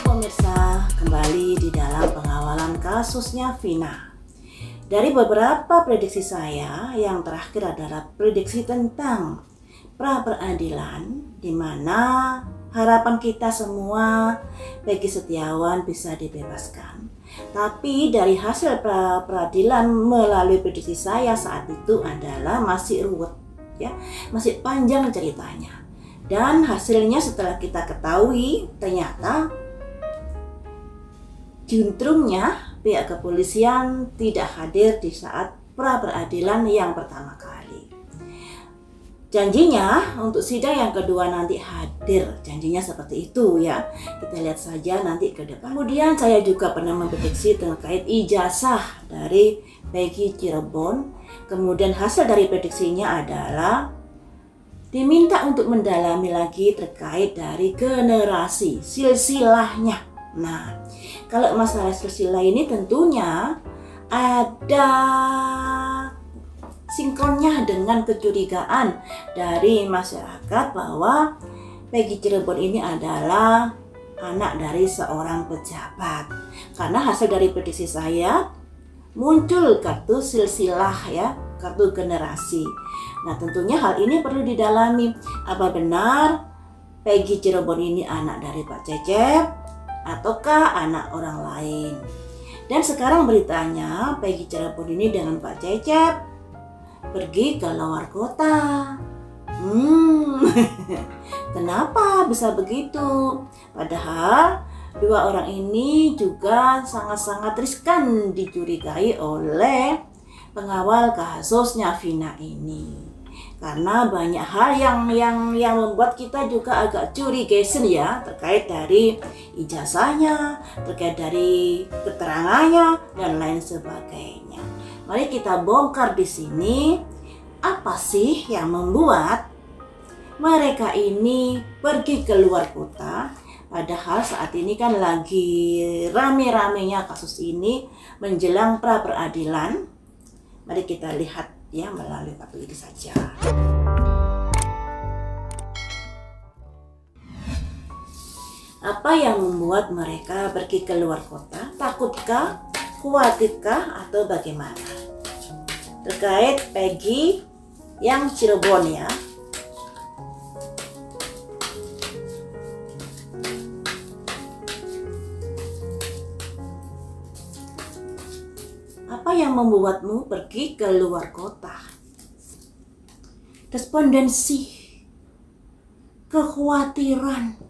pemirsa, kembali di dalam pengawalan kasusnya Vina. Dari beberapa prediksi saya, yang terakhir adalah prediksi tentang pra peradilan, di mana harapan kita semua Peggy Setiawan bisa dibebaskan. Tapi dari hasil pra peradilan melalui prediksi saya saat itu adalah masih ruwet, ya, masih panjang ceritanya. Dan hasilnya setelah kita ketahui, ternyata juntrungnya pihak kepolisian tidak hadir di saat pra peradilan yang pertama kali. Janjinya untuk sidang yang kedua nanti hadir, janjinya seperti itu ya. Kita lihat saja nanti ke depan. Kemudian saya juga pernah memprediksi terkait ijazah dari Peggy Cirebon. Kemudian hasil dari prediksinya adalah diminta untuk mendalami lagi terkait dari generasi silsilahnya. Nah, kalau masalah silsilah ini tentunya ada sinkronnya dengan kecurigaan dari masyarakat bahwa Peggy Cirebon ini adalah anak dari seorang pejabat. Karena hasil dari prediksi saya muncul kartu silsilah ya, kartu generasi. Nah, tentunya hal ini perlu didalami. Apa benar Peggy Cirebon ini anak dari Pak Cecep ataukah anak orang lain? Dan sekarang beritanya Peggy Cirebon ini dengan Pak Cecep pergi ke luar kota. Kenapa bisa begitu? Padahal dua orang ini juga sangat-sangat riskan dicurigai oleh pengawal kasusnya Vina ini. Karena banyak hal yang membuat kita juga agak curigaisen ya, terkait dari ijazahnya, terkait dari keterangannya dan lain sebagainya. Mari kita bongkar di sini apa sih yang membuat mereka ini pergi ke luar kota. Padahal saat ini kan lagi rame-ramenya kasus ini menjelang pra peradilan. Mari kita lihat ya melalui kartu ini saja. Apa yang membuat mereka pergi ke luar kota? Takutkah? Khawatirkah? Atau bagaimana? Terkait Peggy yang Cirebon ya. Apa yang membuatmu pergi ke luar kota? Respondensi, kekhawatiran,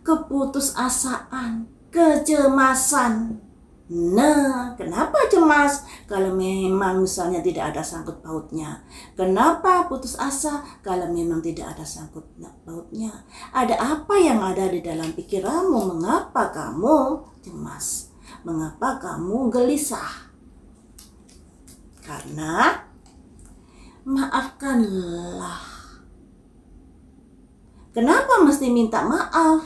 keputusasaan, kecemasan. Nah, kenapa cemas? Kalau memang misalnya tidak ada sangkut pautnya. Kenapa putus asa? Kalau memang tidak ada sangkut pautnya. Ada apa yang ada di dalam pikiranmu? Mengapa kamu cemas? Mengapa kamu gelisah? Karena maafkanlah. Kenapa mesti minta maaf?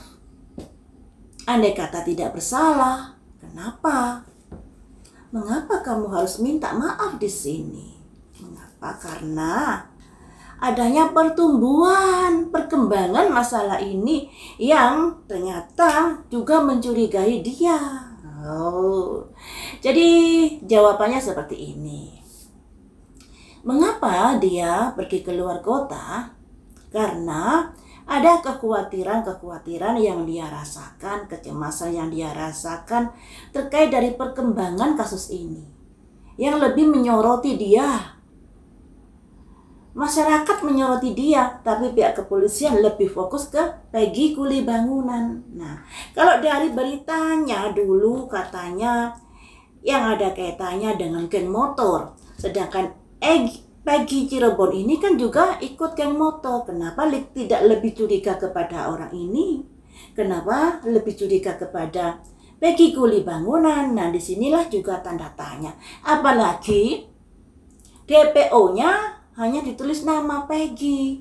Andai kata tidak bersalah, kenapa? Mengapa kamu harus minta maaf di sini? Mengapa? Karena adanya pertumbuhan, perkembangan masalah ini yang ternyata juga mencurigai dia. Jadi jawabannya seperti ini. Mengapa dia pergi ke luar kota? Karena ada kekhawatiran yang dia rasakan, kecemasan yang dia rasakan terkait dari perkembangan kasus ini. Yang lebih menyoroti dia. Masyarakat menyoroti dia, tapi pihak kepolisian lebih fokus ke Peggy kuli bangunan. Nah, kalau dari beritanya dulu katanya yang ada kaitannya dengan geng motor. Sedangkan Peggy Cirebon ini kan juga ikut geng motor. Kenapa tidak lebih curiga kepada orang ini? Kenapa lebih curiga kepada Peggy kuli bangunan? Nah, disinilah juga tanda tanya. Apalagi DPO-nya hanya ditulis nama Peggy.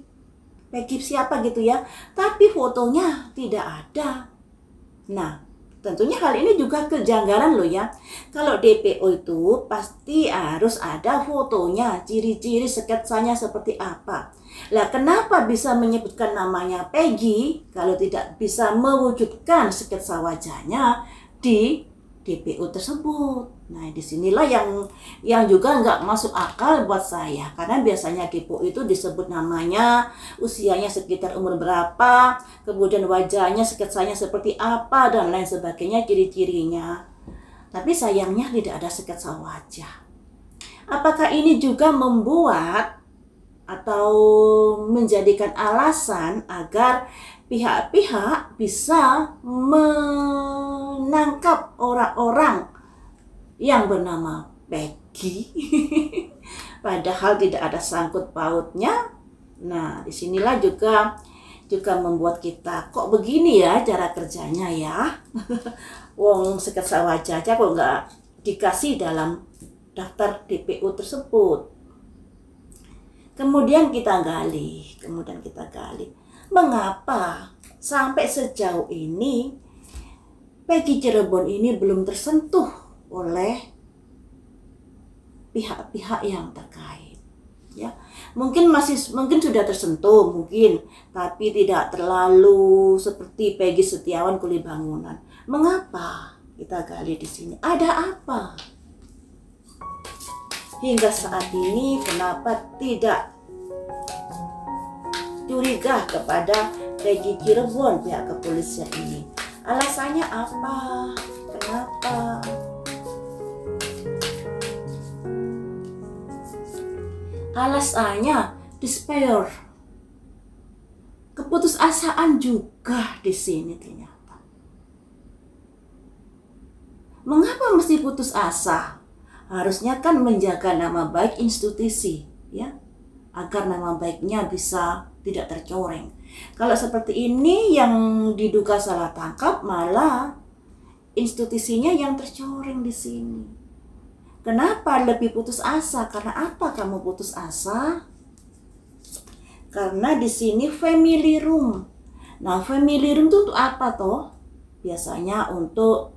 Peggy siapa gitu ya. Tapi fotonya tidak ada. Nah, Tentunya hal ini juga kejanggalan loh ya. Kalau DPO itu pasti harus ada fotonya, ciri-ciri sketsanya seperti apa. Lah kenapa bisa menyebutkan namanya Peggy kalau tidak bisa mewujudkan sketsa wajahnya di DPO tersebut? Nah, disinilah yang juga nggak masuk akal buat saya. Karena biasanya DPO itu disebut namanya, usianya sekitar umur berapa, kemudian wajahnya, sketsanya seperti apa, dan lain sebagainya, ciri-cirinya. Tapi sayangnya tidak ada sketsa wajah. Apakah ini juga membuat atau menjadikan alasan agar pihak-pihak bisa menangkap orang-orang yang bernama Peggy padahal tidak ada sangkut pautnya? Nah, disinilah juga membuat kita kok begini ya cara kerjanya ya. Wong sketsa wajah aja kok nggak dikasih dalam daftar DPO tersebut. Kemudian kita gali, mengapa sampai sejauh ini Peggy Cirebon ini belum tersentuh oleh pihak-pihak yang terkait, ya. Mungkin sudah tersentuh, tapi tidak terlalu seperti Peggy Setiawan Kuli Bangunan. Mengapa? Kita gali di sini. Ada apa? Hingga saat ini kenapa tidak curiga kepada Peggy Cirebon pihak kepolisian ini? Alasannya apa? Kenapa? Alasannya despair, keputusasaan juga di sini ternyata. Mengapa mesti putus asa? Harusnya kan menjaga nama baik institusi, ya, agar nama baiknya bisa tidak tercoreng. Kalau seperti ini yang diduga salah tangkap, malah institusinya yang tercoreng di sini. Kenapa lebih putus asa? Karena apa kamu putus asa? Karena di sini family room. Nah, family room itu untuk apa toh? Biasanya untuk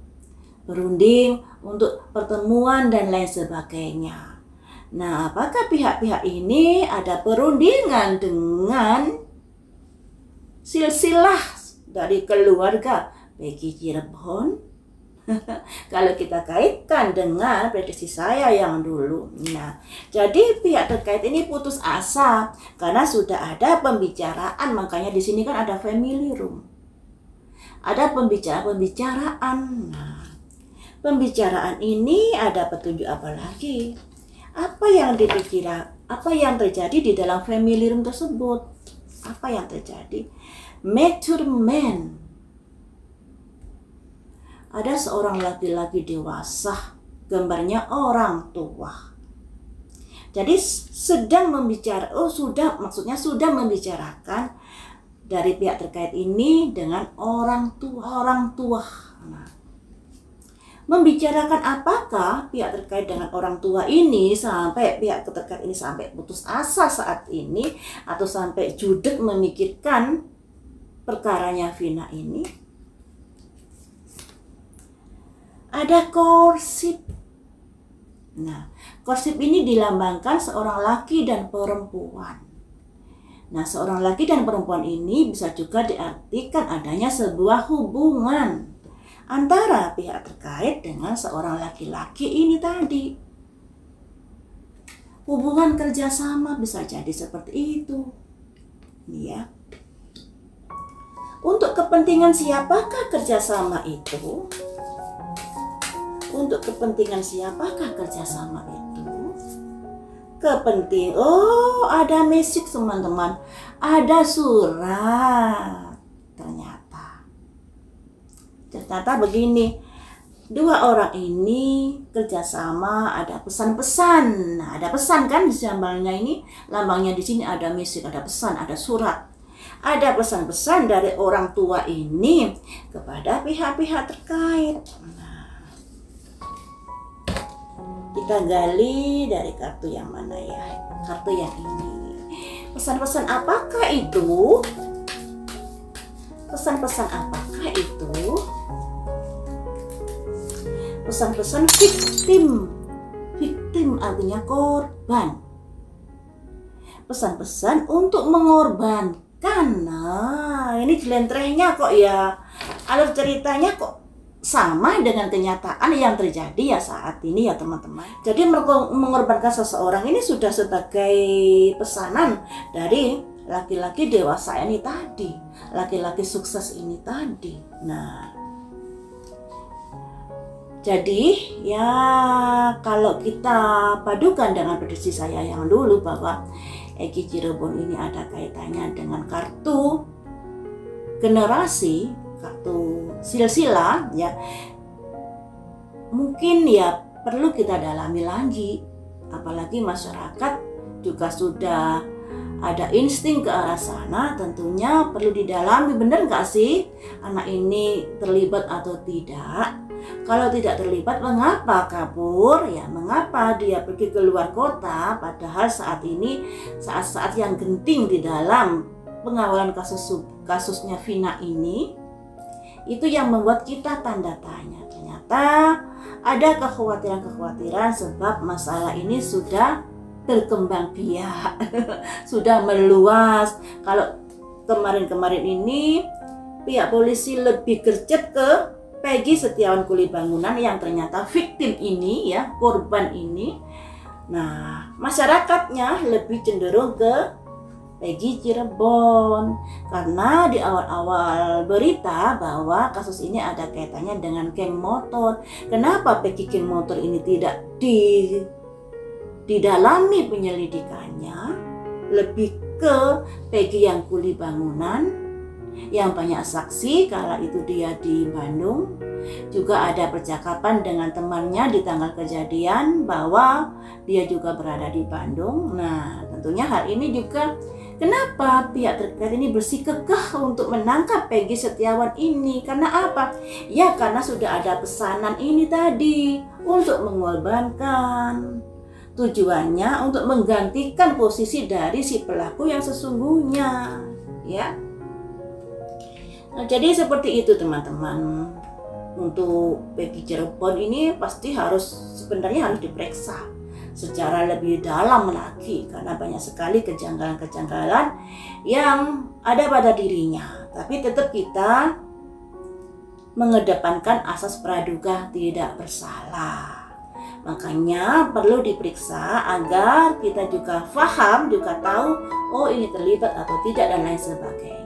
berunding, untuk pertemuan dan lain sebagainya. Nah, apakah pihak-pihak ini ada perundingan dengan silsilah dari keluarga Peggy Cirebon? Kalau kita kaitkan dengan prediksi saya yang dulu. Nah, jadi pihak terkait ini putus asa karena sudah ada pembicaraan, makanya di sini kan ada family room. Ada pembicaraan. Nah, pembicaraan ini ada petunjuk apa lagi? Apa yang terjadi di dalam family room tersebut? Apa yang terjadi? Mature man. Ada seorang laki-laki dewasa, gambarnya orang tua. Jadi sudah membicarakan dari pihak terkait ini dengan orang tua. Nah, membicarakan apakah pihak terkait dengan orang tua ini sampai pihak terkait ini sampai putus asa saat ini atau sampai judek memikirkan perkaranya Vina ini? Ada korsip. Nah, korsip ini dilambangkan seorang laki dan perempuan. Nah, seorang laki dan perempuan ini bisa juga diartikan adanya sebuah hubungan antara pihak terkait dengan seorang laki-laki ini tadi. Hubungan kerjasama bisa jadi seperti itu. Ya. Untuk kepentingan siapakah kerjasama itu? Untuk kepentingan siapakah kerjasama itu? Ada message teman-teman, ada surat. Ternyata begini, dua orang ini kerjasama, ada pesan-pesan. Nah, ada pesan kan di lambangnya ini, lambangnya di sini ada message, ada pesan, ada surat. Ada pesan-pesan dari orang tua ini kepada pihak-pihak terkait. Kita gali dari kartu yang mana ya? Kartu yang ini. Pesan-pesan apakah itu? Pesan-pesan apakah itu? pesan-pesan victim. Victim artinya korban. Pesan-pesan untuk mengorbankan. Nah, ini jelentrehnya kok ya. Alur ceritanya kok sama dengan kenyataan yang terjadi ya saat ini ya teman-teman. Jadi mengorbankan seseorang ini sudah sebagai pesanan dari laki-laki dewasa ini tadi, laki-laki sukses ini tadi. Nah, jadi ya kalau kita padukan dengan prediksi saya yang dulu bahwa Egi Cirebon ini ada kaitannya dengan kartu generasi, kartu silsilah ya, mungkin ya perlu kita dalami lagi, apalagi masyarakat juga sudah ada insting ke arah sana, tentunya perlu didalami, benar nggak sih anak ini terlibat atau tidak. Kalau tidak terlibat, mengapa kabur? Ya, mengapa dia pergi ke luar kota? Padahal saat ini saat-saat yang genting di dalam pengawalan kasusnya Vina ini, itu yang membuat kita tanda tanya. Ternyata ada kekhawatiran-kekhawatiran sebab masalah ini sudah berkembang biak, sudah meluas. Kalau kemarin-kemarin ini pihak polisi lebih gercep ke Peggy Setiawan Kulibangunan yang ternyata victim ini ya, korban ini. Nah, masyarakatnya lebih cenderung ke Peggy Cirebon karena di awal-awal berita bahwa kasus ini ada kaitannya dengan geng motor. Kenapa Peggy geng motor ini tidak didalami penyelidikannya, lebih ke Peggy yang kuli bangunan yang banyak saksi kala itu dia di Bandung. Juga ada percakapan dengan temannya di tanggal kejadian bahwa dia juga berada di Bandung. Nah, tentunya hal ini juga kenapa pihak terkait ini bersikukuh untuk menangkap Peggy Setiawan ini. Karena apa? Ya karena sudah ada pesanan ini tadi untuk mengorbankan. Tujuannya untuk menggantikan posisi dari si pelaku yang sesungguhnya, ya. Nah, jadi seperti itu teman-teman. Untuk Peggy Cirebon ini pasti sebenarnya harus diperiksa secara lebih dalam lagi karena banyak sekali kejanggalan-kejanggalan yang ada pada dirinya. Tapi tetap kita mengedepankan asas praduga tidak bersalah. Makanya perlu diperiksa agar kita juga paham, juga tahu oh ini terlibat atau tidak dan lain sebagainya.